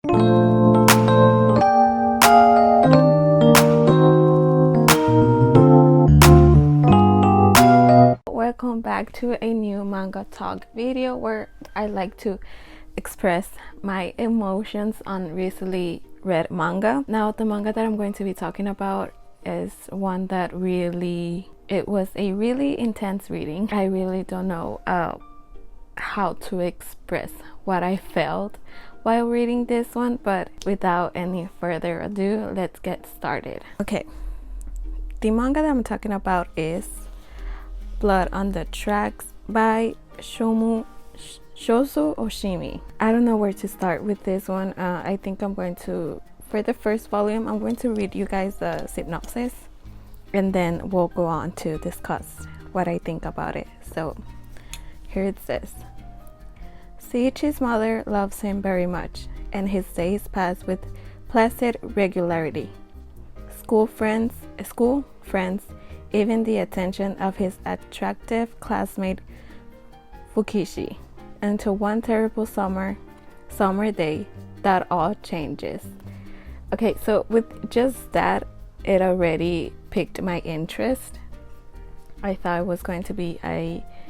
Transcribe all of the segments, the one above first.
Welcome back to a new manga talk video where I like to express my emotions on recently read manga. Now the manga that I'm going to be talking about is one that it was a really intense reading. I really don't know how to express what I felt while reading this one, but without any further ado, let's get started. Okay, the manga that I'm talking about is Blood on the Tracks by Shozu Oshimi. I don't know where to start with this one. I think I'm going to, for the first volume, I'm going to read you guys the synopsis and then we'll go on to discuss what I think about it. So here it says, Seiichi's mother loves him very much and his days pass with placid regularity. School friends, even the attention of his attractive classmate Fukishi, until one terrible summer day that all changes. Okay, so with just that, it already piqued my interest. I thought it was going to be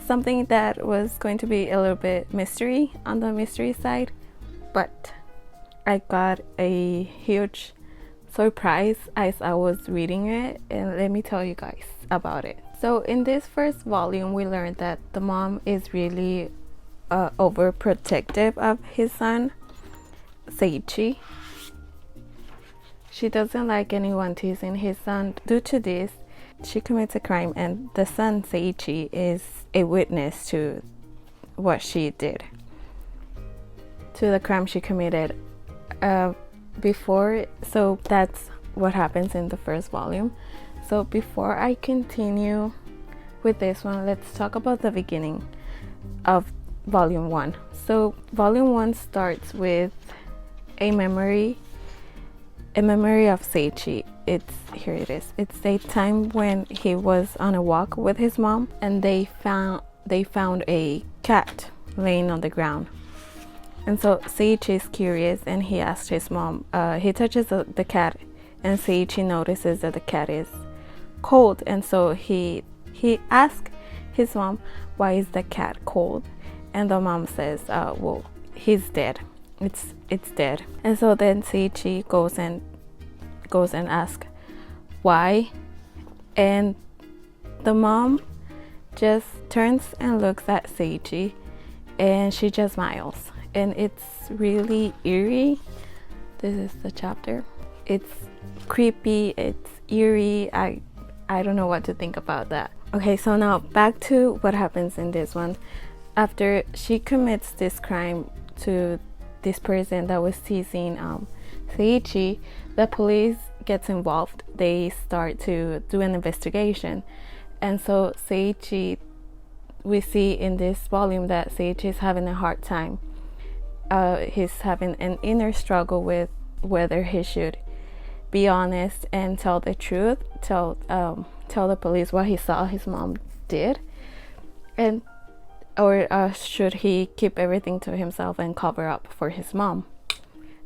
something that was going to be a little bit mystery on the mystery side, but I got a huge surprise as I was reading it, and let me tell you guys about it. So in this first volume, we learned that the mom is really overprotective of his son Seiichi. She doesn't like anyone teasing his son. Due to this, she commits a crime, and the son Seiichi is a witness to what she did, to the crime she committed before. So that's what happens in the first volume. So before I continue with this one, let's talk about the beginning of volume 1. So volume 1 starts with a memory of Seiichi. Here it is. It's a time when he was on a walk with his mom and they found a cat laying on the ground. And so Seiichi is curious and he asks his mom, he touches the cat, and Seiichi notices that the cat is cold, and so he asks his mom, why is the cat cold? And the mom says, well, he's dead. It's dead. And so then Seiichi goes and asks why, and the mom just turns and looks at Seiichi and she just smiles. And it's really eerie. This is the chapter. It's creepy, it's eerie. I don't know what to think about that. Okay, so now back to what happens in this one. After she commits this crime to this person that was teasing Seiichi, the police gets involved. They start to do an investigation, and so Seiichi, we see in this volume that Seiichi is having a hard time. He's having an inner struggle with whether he should be honest and tell the truth, tell the police what he saw his mom did, or should he keep everything to himself and cover up for his mom.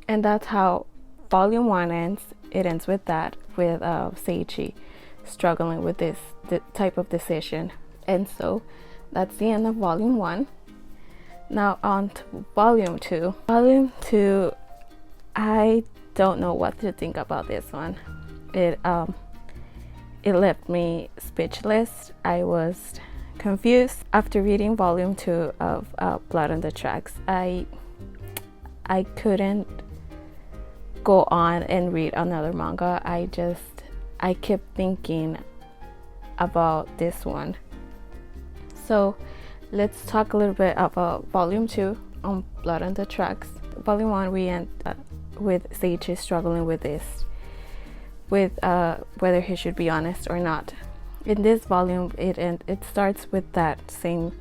And that's how volume 1 ends. It ends with that, with Seiichi struggling with this type of decision. And so that's the end of volume 1. Now on to volume 2. Volume 2, I don't know what to think about this one. It left me speechless. I was confused after reading volume 2 of Blood on the Tracks. I couldn't go on and read another manga. I kept thinking about this one. So let's talk a little bit about volume 2 on Blood on the Tracks. Volume 1, we end with Seiichi struggling with whether he should be honest or not. In this volume, it starts with that same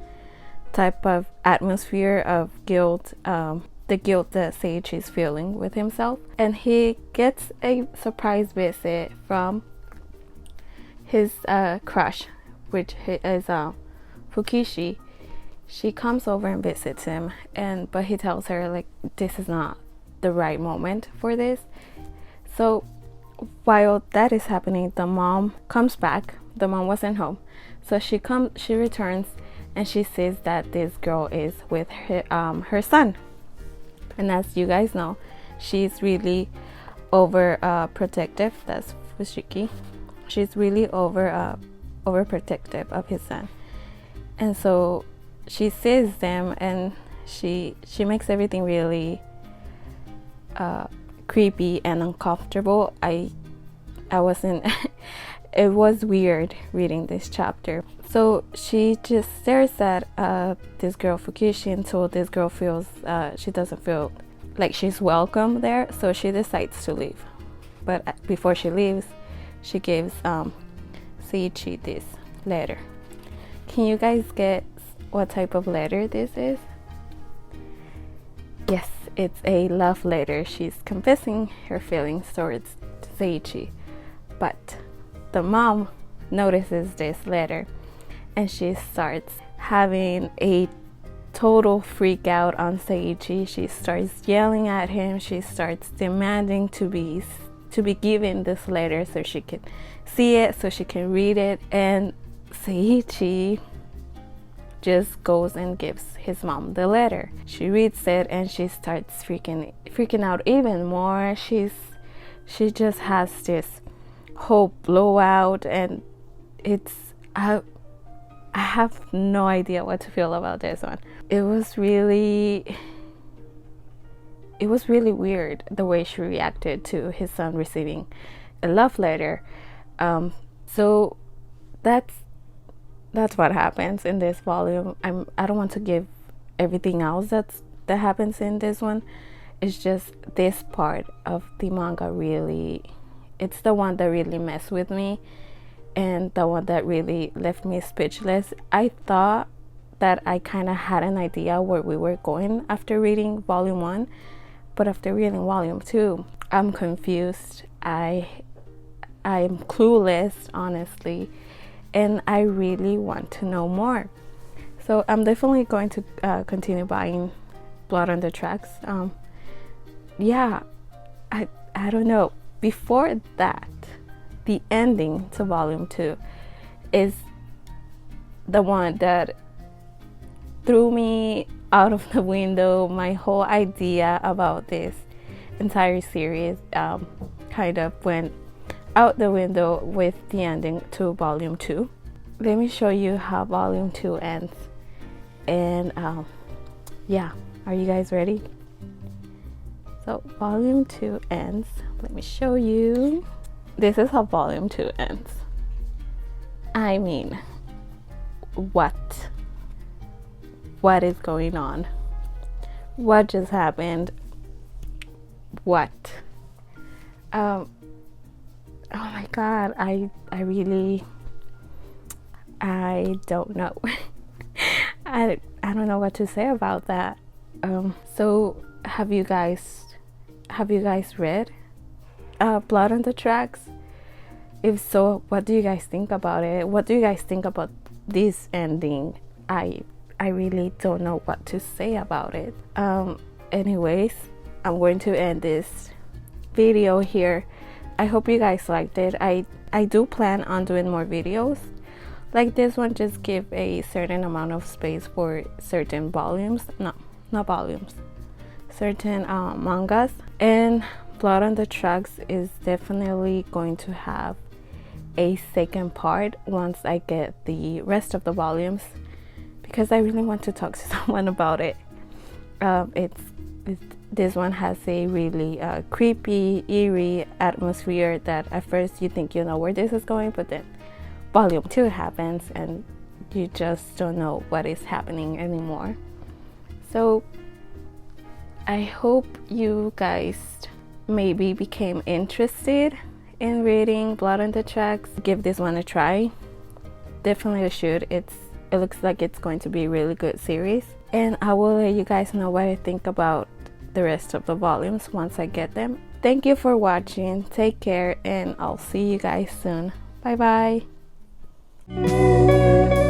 type of atmosphere of guilt, the guilt that Seiichi is feeling with himself, and he gets a surprise visit from his crush, which is Fukishi. She comes over and visits him, but he tells her, like, this is not the right moment for this. So while that is happening, the mom comes back. The mom wasn't home, so she returns, and she says that this girl is with her son. And as you guys know, she's really overprotective. That's Fushiki. She's really overprotective of his son, and so she sees them, and she makes everything really creepy and uncomfortable. I wasn't. It was weird reading this chapter. So she just stares at this girl Fukishi until this girl feels she doesn't feel like she's welcome there, so she decides to leave. But before she leaves, she gives Seiichi this letter. Can you guys guess what type of letter this is? Yes, it's a love letter. She's confessing her feelings towards Seiichi. But the mom notices this letter, and she starts having a total freak out on Seiichi. She starts yelling at him. She starts demanding to be given this letter so she can see it, so she can read it. And Seiichi just goes and gives his mom the letter. She reads it, and she starts freaking out even more. She just has this whole blowout, and I have no idea what to feel about this one. It was really weird the way she reacted to his son receiving a love letter. So that's what happens in this volume. I don't want to give everything else that happens in this one. It's just this part of the manga really, it's the one that really messed with me, and the one that really left me speechless. I thought that I kind of had an idea where we were going after reading volume 1, but after reading volume 2, I'm confused. I'm clueless, honestly, and I really want to know more. So I'm definitely going to continue buying Blood on the Tracks. I don't know. Before that, the ending to volume 2 is the one that threw me out of the window. My whole idea about this entire series kind of went out the window with the ending to volume 2. Let me show you how volume 2 ends. And yeah, are you guys ready? So volume 2 ends. Let me show you. This is how volume 2 ends. I mean, what is going on? What just happened? What? Oh my god, I don't know. I don't know what to say about that. So have you guys read Blood on the Tracks? If so, what do you guys think about it? What do you guys think about this ending? I really don't know what to say about it. Anyways, I'm going to end this video here. I hope you guys liked it. I do plan on doing more videos like this one. Just give a certain amount of space for certain volumes. No, not volumes. Certain mangas. And Blood on the Tracks is definitely going to have a second part once I get the rest of the volumes, because I really want to talk to someone about it. This one has a really creepy, eerie atmosphere that at first you think you know where this is going, but then volume 2 happens and you just don't know what is happening anymore. So I hope you guys maybe became interested in reading Blood on the Tracks. Give this one a try. Definitely should. It looks like it's going to be a really good series, and I will let you guys know what I think about the rest of the volumes once I get them. Thank you for watching. Take care, and I'll see you guys soon. Bye bye.